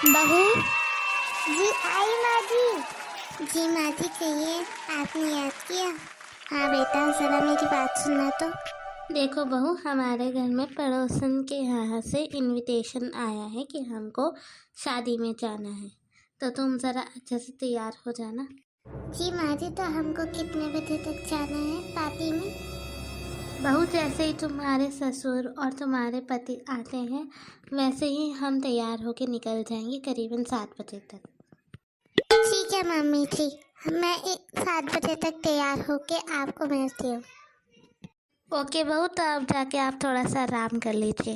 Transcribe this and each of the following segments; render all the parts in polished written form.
बहू। जी आई माँ जी। जी माँ जी कहिए, आपने याद किया? हाँ बेटा, जरा मेरी बात सुनना तो। देखो बहू, हमारे घर में पड़ोसन के यहाँ से इनविटेशन आया है कि हमको शादी में जाना है, तो तुम ज़रा अच्छे से तैयार हो जाना। जी माँ जी, तो हमको कितने बजे तक जाना है पार्टी में? बहू, जैसे ही तुम्हारे ससुर और तुम्हारे पति आते हैं वैसे ही हम तैयार होके निकल जाएंगे, करीबन 7 बजे तक। ठीक है मम्मी जी, मैं 7 बजे तक तैयार होके आपको मिलती हूँ। ओके बहू, तो अब जाके आप थोड़ा सा आराम कर लीजिए।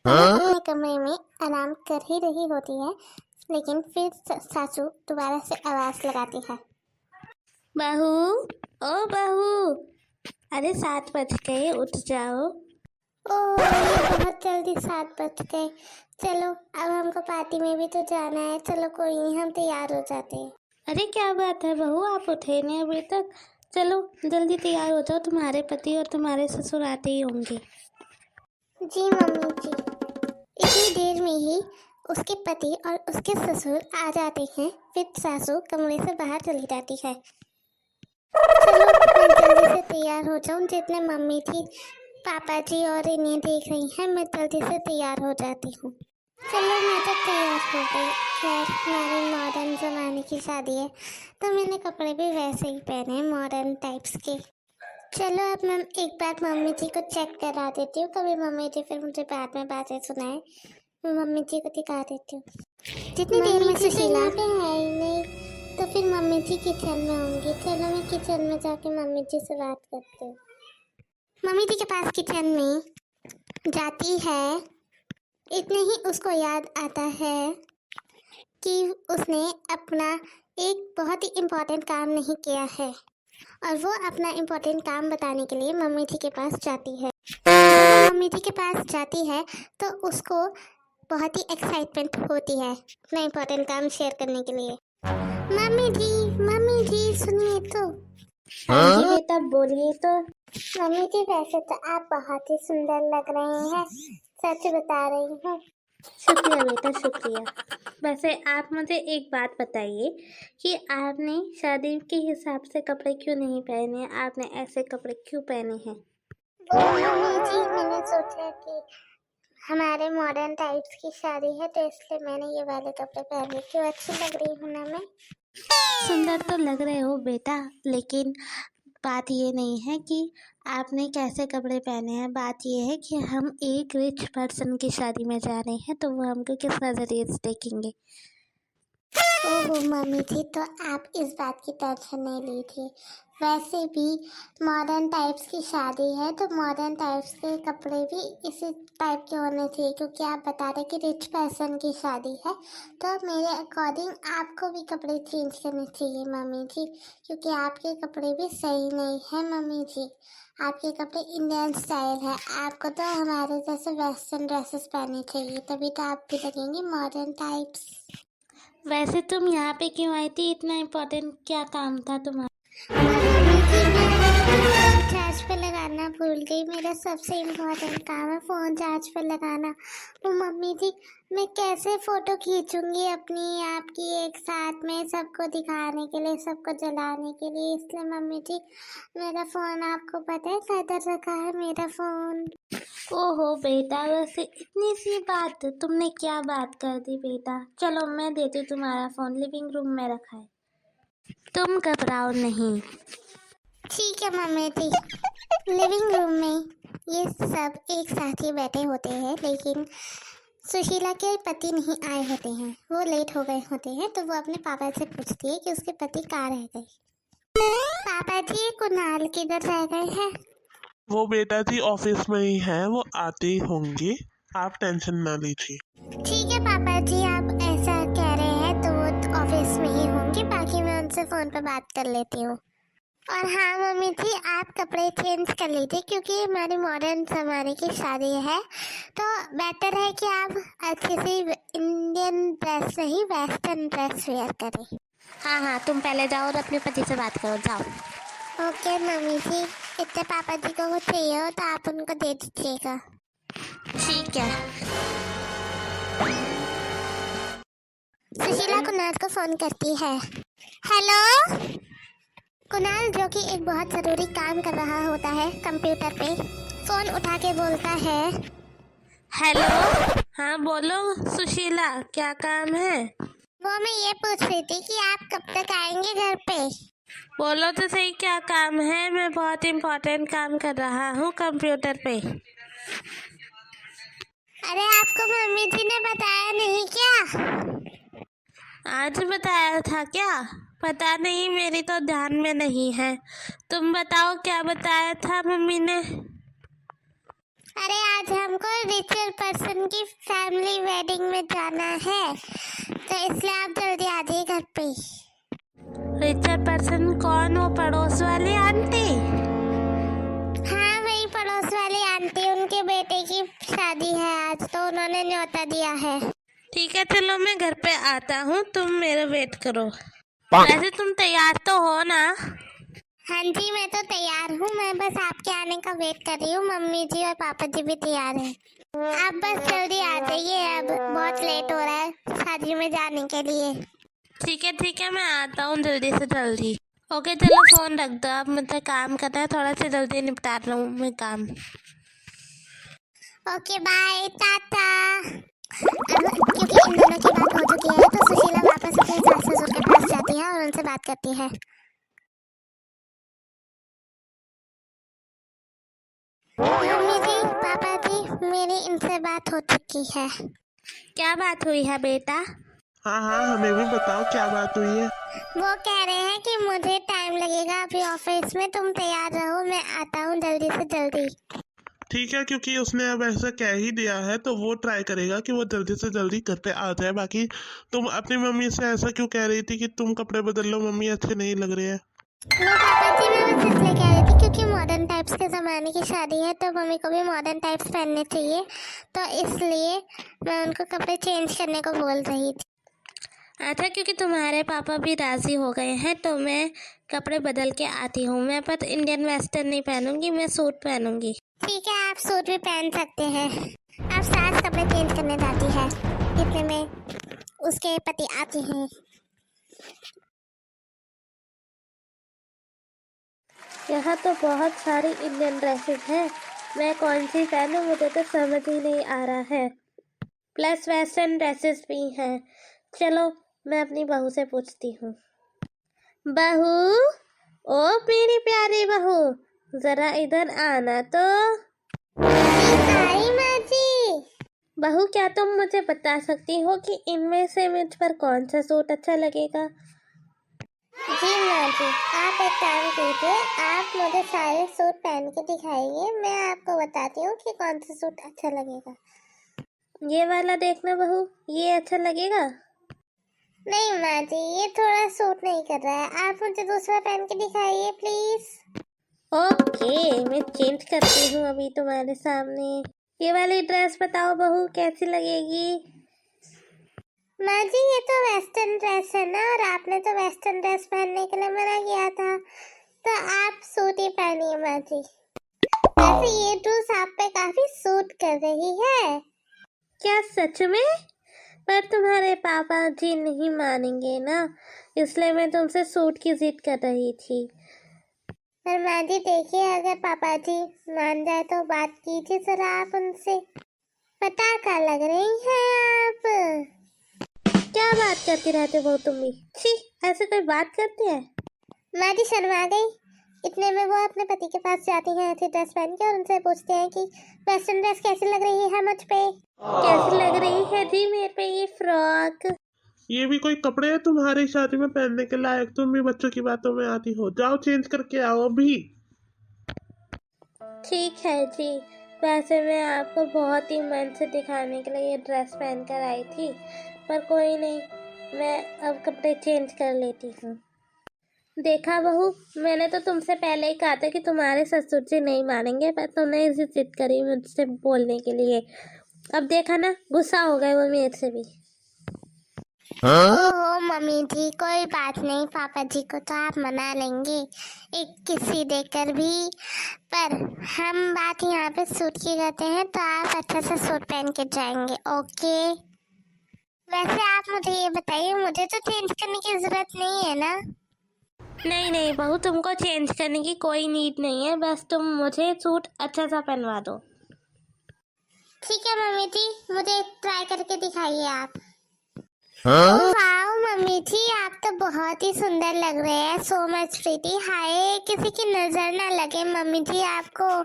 अपने कमरे में आराम कर ही रही होती है, लेकिन फिर सासू दोबारा से आवाज लगाती है। बहू, ओ बहू, अरे 7 बज गए, उठ जाओ। ओह, ये बहुत जल्दी 7 बज गए। चलो, अब हमको पार्टी में भी तो जाना है। चलो कोई नहीं, हम तैयार हो जाते हैं। अरे क्या बात है बहू, आप उठे नहीं अभी तक? चलो जल्दी तैयार हो जाओ, तुम्हारे पति और तुम्हारे ससुर आते ही होंगे। जी मम्मी जी। इतनी देर में ही उसके पति और उसके ससुर आ जाते हैं, फिर सासू कमरे से बाहर चली जाती है। चलो मैं जल्दी से तैयार हो जाऊं, जितने मम्मी थी पापा जी और इन्हें देख रही हैं, मैं जल्दी से तैयार हो जाती हूँ। चलो मैं तो तैयार हो गई। खैर, हमारे मॉडर्न ज़माने की शादी है तो मैंने कपड़े भी वैसे ही पहने हैं, मॉडर्न टाइप्स के। चलो अब मैं एक बार मम्मी जी को चेक करा देती हूँ, कभी मम्मी जी फिर मुझे बाद में बातें सुनाए। मैं मम्मी जी को दिखा देती हूँ। जितनी देर में सुशीला पे है ही नहीं, तो फिर मम्मी जी किचन में होंगी। चलो मैं किचन में जाके मम्मी जी से बात करती हूँ। मम्मी जी के पास किचन में जाती है, इतने ही उसको याद आता है कि उसने अपना एक बहुत ही इम्पोर्टेंट काम नहीं किया है, और वो अपना इम्पोर्टेंट काम बताने के लिए मम्मी जी के पास जाती है। जब वो मम्मी जी के पास जाती है तो उसको बहुत ही एक्साइटमेंट होती है अपना इम्पोर्टेंट काम शेयर करने के लिए। मम्मी जी सुनिए तो। हाँ जी बेटा, बोलिए तो। मम्मी जी, वैसे तो आप बहुत ही सुंदर लग रहे हैं, सच बता रही हूँ। शुक्रिया बेटा, शुक्रिया। वैसे आप मुझे एक बात बताइए कि आपने शादी के हिसाब से कपड़े क्यों नहीं पहने, आपने ऐसे कपड़े क्यों पहने हैं? वो मम्मी जी, मैंने सोचा कि हमारे मॉडर्न टाइप्स की शादी है तो इसलिए मैंने ये वाले कपड़े पहने। क्यों, अच्छी लग रही हूँ ना मैं? सुंदर तो लग रहे हो बेटा, लेकिन बात ये नहीं है कि आपने कैसे कपड़े पहने हैं। बात ये है कि हम एक रिच पर्सन की शादी में जा रहे हैं, तो वो हमको किस नज़रिए से देखेंगे। ओहो मम्मी जी, तो आप इस बात की टेंशन नहीं ली थी। वैसे भी मॉडर्न टाइप्स की शादी है तो मॉडर्न टाइप्स के कपड़े भी इसी टाइप के होने चाहिए, क्योंकि आप बता रहे कि रिच पर्सन की शादी है, तो मेरे अकॉर्डिंग आपको भी कपड़े चेंज करने चाहिए मम्मी जी, क्योंकि आपके कपड़े भी सही नहीं है मम्मी जी। आपके कपड़े इंडियन स्टाइल है, आपको तो हमारे जैसे वेस्टर्न ड्रेसेस पहननी चाहिए, तभी तो आप भी लगेंगे मॉडर्न टाइप्स। वैसे तुम यहाँ पे क्यों आई थी, इतना इम्पोर्टेंट क्या काम था तुम्हारा? फोन चार्ज पे लगाना भूल गई, मेरा सबसे इम्पोर्टेंट काम है फोन चार्ज पे लगाना। वो मम्मी जी, मैं कैसे फोटो खींचूंगी अपनी आपकी एक साथ में, सबको दिखाने के लिए, सबको जलाने के लिए, इसलिए मम्मी जी मेरा फोन आपको पता है किधर रखा है मेरा फोन? ओहो बेटा, वैसे इतनी सी बात तुमने क्या बात कर दी बेटा। चलो मैं देती हूँ तुम्हारा फोन, लिविंग रूम में रखा है, तुम घबराओ नहीं। ठीक है मम्मी जी। लिविंग रूम में ये सब एक साथ ही बैठे होते हैं, लेकिन सुशीला के पति नहीं आए होते हैं, वो लेट हो गए होते हैं, तो वो अपने पापा से पूछती है कि उसके पति कहाँ रह गए। पापा जी, कुणाल किधर रह गए हैं? वो बेटा जी ऑफिस में ही है, वो आते ही होंगे, आप टेंशन ना लीजिए। ठीक है पापा जी, आप ऐसा कह रहे हैं तो वो ऑफिस में ही होंगे, बाकी मैं उनसे फोन पर बात कर लेती हूँ। और हाँ मम्मी जी, आप कपड़े चेंज कर लीजिए, क्योंकि हमारी मॉडर्न ज़माने की शादी है, तो बेटर है कि आप अच्छे से इंडियन ड्रेस नहीं वेस्टर्न ड्रेस वेयर करें। हाँ, तुम पहले जाओ और अपने पति से बात करो, जाओ। ओके मम्मी जी, इतने पापा जी को कुछ चाहिए हो तो आप उनको दे दीजिएगा। ठीक है। कुणाल को फोन करती है। हेलो कुणाल, जो कि एक बहुत जरूरी काम कर रहा होता है कंप्यूटर पे, फोन उठा के बोलता है। हेलो, हाँ बोलो सुशीला, क्या काम है? वो मैं ये पूछ रही थी कि आप कब तक आएंगे घर पे। बोलो तो सही, क्या काम है? मैं बहुत इम्पोर्टेंट काम कर रहा हूँ कंप्यूटर पे। अरे आपको मम्मी जी ने बताया नहीं क्या? आज बताया था क्या? पता नहीं, मेरी तो ध्यान में नहीं है। तुम बताओ क्या बताया था मम्मी ने? अरे आज हमको रिचर पर्सन की फैमिली वेडिंग में जाना है, तो इसलिए आप जल्दी आ जाइए घर पे। रिचर पर्सन कौन? हो पड़ोस वाली आंटी? हाँ वही पड़ोस वाली आंटी, उनके बेटे की शादी है आज, तो उन्होंने न्योता दिया है। ठीक है चलो, मैं घर पे आता हूँ, तुम मेरा वेट करो। वैसे तुम तैयार तो हो ना? हाँ जी मैं तो तैयार हूँ, मैं बस आपके आने का वेट कर रही हूँ। मम्मी जी और पापा जी भी तैयार हैं। आप बस जल्दी आ जाइए, अब बहुत लेट हो रहा है शादी में जाने के लिए। ठीक है, मैं आता हूँ जल्दी से जल्दी। ओके चलो फोन रख दो, अब मुझे काम करना है, थोड़ा सा जल्दी निपटा रहा हूँ मैं काम। Okay bye ta ta. क्योंकि इन दोनों की बात हो चुकी है, तो सुशीला वापस अपने सास ससुर के पास जाती है और उनसे बात करती है। मम्मी जी, पापा जी, मेरी इनसे बात हो चुकी है। क्या बात हुई है बेटा? हाँ हाँ, हमें भी बताओ क्या बात हुई है। वो कह रहे हैं कि मुझे टाइम लगेगा अभी ऑफिस में, तुम तैयार रहो, मैं आता हूँ जल्दी से जल्दी। ठीक है, क्योंकि उसने अब ऐसा कह ही दिया है तो वो ट्राई करेगा कि वो जल्दी से जल्दी घर पे आ जाए। बाकी तुम अपनी मम्मी से ऐसा क्यों कह रही थी कि तुम कपड़े बदल लो, मम्मी अच्छे नहीं लग रहे हैं? नो पापा जी, मैं बस इसलिए कह रही थी क्योंकि मॉडर्न टाइप्स के ज़माने की शादी है, तो मम्मी को भी मॉडर्न टाइप्स पहनने चाहिए, तो इसलिए मैं उनको कपड़े चेंज करने को बोल रही थी। अच्छा, क्योंकि तुम्हारे पापा भी राजी हो गए हैं तो मैं कपड़े बदल के आती हूँ। मैं पर इंडियन वेस्टर्न नहीं पहनूंगी, मैं सूट पहनूंगी। ठीक है, आप सूट भी पहन सकते हैं। आप सास कपड़े चेंज करने जाती है, इतने में उसके पति आते हैं। यहाँ तो बहुत सारी इंडियन ड्रेसेस हैं, मैं कौन सी पहनूं मुझे तो समझ ही नहीं आ रहा है। प्लस वेस्टर्न ड्रेसेस भी हैं। चलो मैं अपनी बहू से पूछती हूँ। बहू, ओ मेरी प्यारी बहू, जरा इधर आना तो। आई माँ जी। बहू, क्या तुम मुझे बता सकती हो कि इनमें से मुझ पर कौन सा सूट अच्छा लगेगा? जी माँ जी, आप एक काम कीजिए, आप मुझे सारे सूट पहन के दिखाइए, मैं आपको बताती हूँ कि कौन सा सूट अच्छा लगेगा। ये वाला देखना बहू, ये अच्छा लगेगा? नहीं माँ जी, ये थोड़ा सूट नहीं कर रहा है, आप मुझे दूसरा पहन के दिखाइए प्लीज। ओके, मैं चेंज करती हूँ अभी तुम्हारे सामने। ये वाली ड्रेस बताओ बहू, कैसी लगेगी? माँ जी ये तो वेस्टर्न ड्रेस है ना, और आपने तो वेस्टर्न ड्रेस पहनने के लिए मना किया था, तो आप सूट ही पहनिए माँ जी। वैसे ये ड्रेस आप पे काफी सूट कर रही है। क्या सच में? पर तुम्हारे पापा जी नहीं मानेंगे ना, इसलिए मैं तुमसे सूट की जिद कर रही थी। पर माँ जी देखिए, अगर पापा जी मान जाए तो बात कीजिए जरा आप उनसे। पता क्या लग रही हैं आप? क्या बात करती रहते हो तुम भी? छी, ऐसे कोई बात करते हैं? माँ जी शर्मा गई। इतने में वो अपने पति के पास जाती हैं ऐसी ड्रेस पहन के, और उनसे पूछते हैं कि वेस्टर्न ड्रेस कैसी लग रही है मुझ पे। कैसी लग रही है जी मेरे पे ये फ्रॉक? ये भी कोई कपड़े हैं तुम्हारी शादी में पहनने के लायक? तुम भी बच्चों की बातों में आती हो, जाओ चेंज करके आओ अभी। ठीक है जी, वैसे मैं आपको बहुत ही मन से दिखाने के लिए ये ड्रेस पहन कर आई थी, पर कोई नहीं, मैं अब कपड़े चेंज कर लेती हूँ। देखा बहू, मैंने तो तुमसे पहले ही कहा था कि तुम्हारे ससुर जी नहीं मानेंगे, पर तुमने इसी जिद करी मुझसे बोलने के लिए। अब देखा ना, गुस्सा हो गए वो मेरे से भी। ओहो मम्मी जी, कोई बात नहीं, पापा जी को तो आप मना लेंगे एक किसी देकर भी, पर हम बात यहाँ पे सूट की करते हैं, तो आप अच्छा सा सूट पहन के जाएंगे। ओके, वैसे आप मुझे ये बताइए, मुझे तो चेंज करने की जरूरत नहीं है ना? नहीं नहीं बहू, तुमको चेंज करने की कोई नीड नहीं है, बस तुम मुझे सूट अच्छा सा पहनवा दो। ठीक है मम्मी जी, मुझे ट्राई करके दिखाइए आप। वाह मम्मी जी, आप तो बहुत ही सुंदर लग रहे हैं। So much pretty. हाय, किसी की नजर ना लगे मम्मी जी आपको।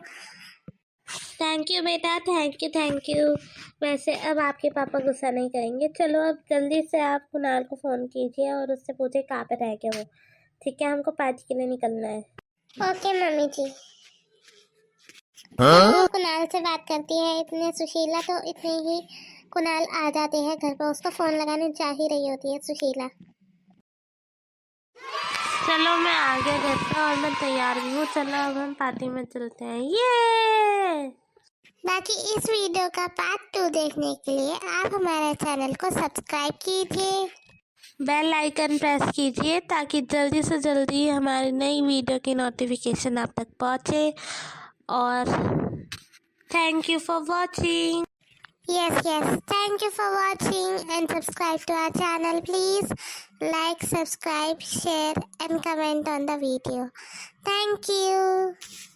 थैंक यू बेटा, थैंक यू। वैसे अब आपके पापा गुस्सा नहीं करेंगे। चलो अब जल्दी से आप कुणाल को फ़ोन कीजिए और उससे पूछे कहाँ पे रह गए वो। ठीक है, हमको पार्टी के लिए निकलना है। ओके मम्मी जी। वो कुणाल से बात करती है, इतने सुशीला तो इतने ही कुणाल आ जाते हैं घर पर। उसको फोन लगाने जा ही रही होती है सुशीला। चलो मैं आ गया घर पे और मैं तैयार भी हूँ। चलो अब हम पार्टी में चलते हैं। ये बाकी इस वीडियो का पार्ट 2 देखने के लिए आप हमारे चैनल को सब्सक्राइब कीजिए, बेल आइकन प्रेस कीजिए ताकि जल्दी से जल्दी हमारी नई वीडियो की नोटिफिकेशन आप तक पहुँचे। और thank you for watching. Yes, thank you for watching and subscribe to our channel. Please like, subscribe, share and comment on the video. Thank you.